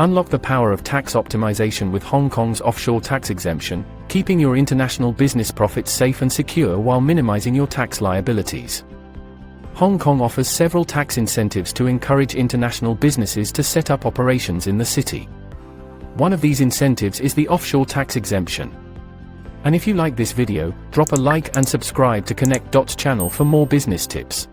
Unlock the power of tax optimization with Hong Kong's offshore tax exemption, keeping your international business profits safe and secure while minimizing your tax liabilities. Hong Kong offers several tax incentives to encourage international businesses to set up operations in the city. One of these incentives is the offshore tax exemption. And if you like this video, drop a like and subscribe to Connect Dots channel for more business tips.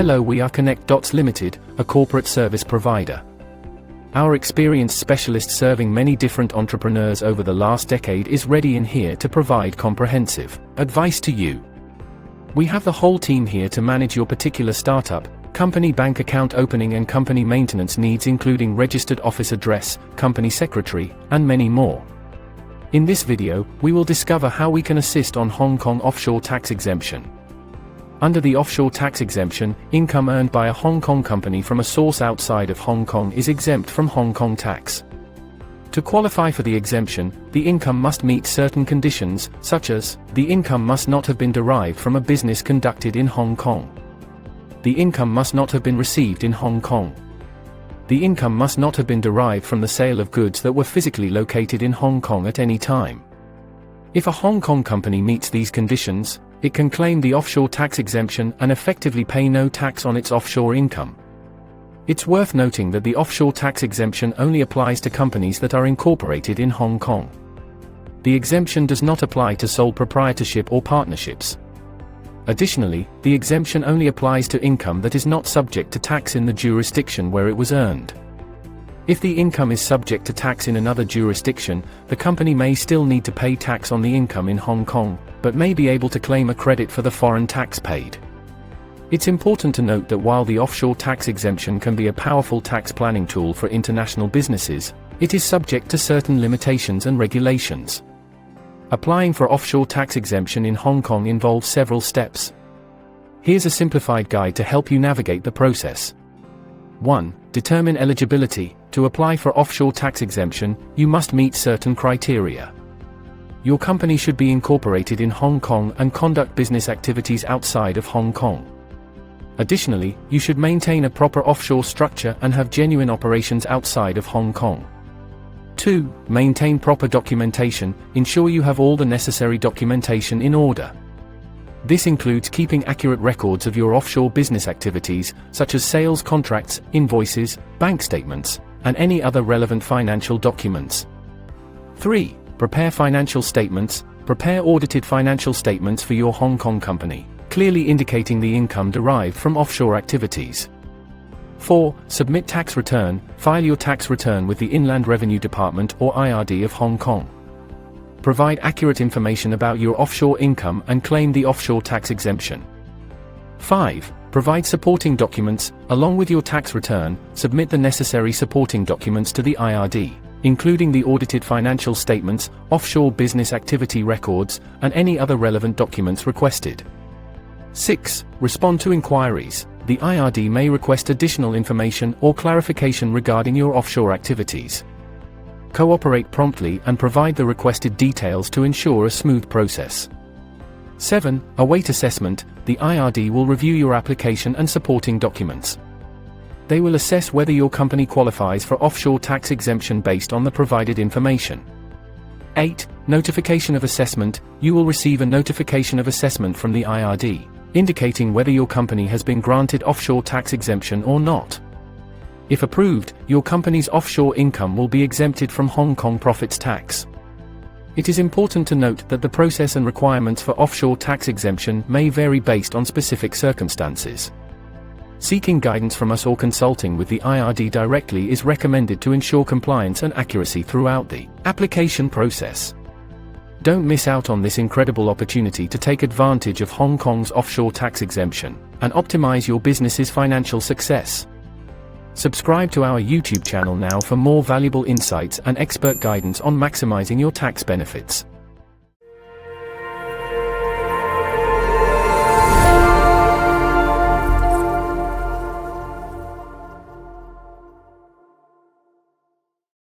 Hello, we are Connect Dots Limited, a corporate service provider. Our experienced specialist serving many different entrepreneurs over the last decade is ready in here to provide comprehensive advice to you. We have the whole team here to manage your particular startup, company bank account opening and company maintenance needs, including registered office address, company secretary, and many more. In this video, we will discover how we can assist on Hong Kong offshore tax exemption. Under the offshore tax exemption, income earned by a Hong Kong company from a source outside of Hong Kong is exempt from Hong Kong tax. To qualify for the exemption, the income must meet certain conditions, such as, the income must not have been derived from a business conducted in Hong Kong. The income must not have been received in Hong Kong. The income must not have been derived from the sale of goods that were physically located in Hong Kong at any time. If a Hong Kong company meets these conditions, it can claim the offshore tax exemption and effectively pay no tax on its offshore income. It's worth noting that the offshore tax exemption only applies to companies that are incorporated in Hong Kong. The exemption does not apply to sole proprietorship or partnerships. Additionally, the exemption only applies to income that is not subject to tax in the jurisdiction where it was earned. If the income is subject to tax in another jurisdiction, the company may still need to pay tax on the income in Hong Kong, but may be able to claim a credit for the foreign tax paid. It's important to note that while the offshore tax exemption can be a powerful tax planning tool for international businesses, it is subject to certain limitations and regulations. Applying for offshore tax exemption in Hong Kong involves several steps. Here's a simplified guide to help you navigate the process. 1. Determine eligibility. To apply for offshore tax exemption, you must meet certain criteria. Your company should be incorporated in Hong Kong and conduct business activities outside of Hong Kong. Additionally, you should maintain a proper offshore structure and have genuine operations outside of Hong Kong. 2. Maintain proper documentation. Ensure you have all the necessary documentation in order. This includes keeping accurate records of your offshore business activities, such as sales contracts, invoices, bank statements, and any other relevant financial documents. 3. Prepare financial statements. Prepare audited financial statements for your Hong Kong company, clearly indicating the income derived from offshore activities. 4. Submit tax return. File your tax return with the Inland Revenue Department or IRD of Hong Kong. Provide accurate information about your offshore income and claim the offshore tax exemption. 5. Provide supporting documents. Along with your tax return, submit the necessary supporting documents to the IRD, including the audited financial statements, offshore business activity records, and any other relevant documents requested. 6. Respond to inquiries. The IRD may request additional information or clarification regarding your offshore activities. Cooperate promptly and provide the requested details to ensure a smooth process. 7. Await assessment. The IRD will review your application and supporting documents. They will assess whether your company qualifies for offshore tax exemption based on the provided information. 8. Notification of assessment. You will receive a notification of assessment from the IRD, indicating whether your company has been granted offshore tax exemption or not. If approved, your company's offshore income will be exempted from Hong Kong profits tax. It is important to note that the process and requirements for offshore tax exemption may vary based on specific circumstances. Seeking guidance from us or consulting with the IRD directly is recommended to ensure compliance and accuracy throughout the application process. Don't miss out on this incredible opportunity to take advantage of Hong Kong's offshore tax exemption and optimize your business's financial success. Subscribe to our YouTube channel now for more valuable insights and expert guidance on maximizing your tax benefits.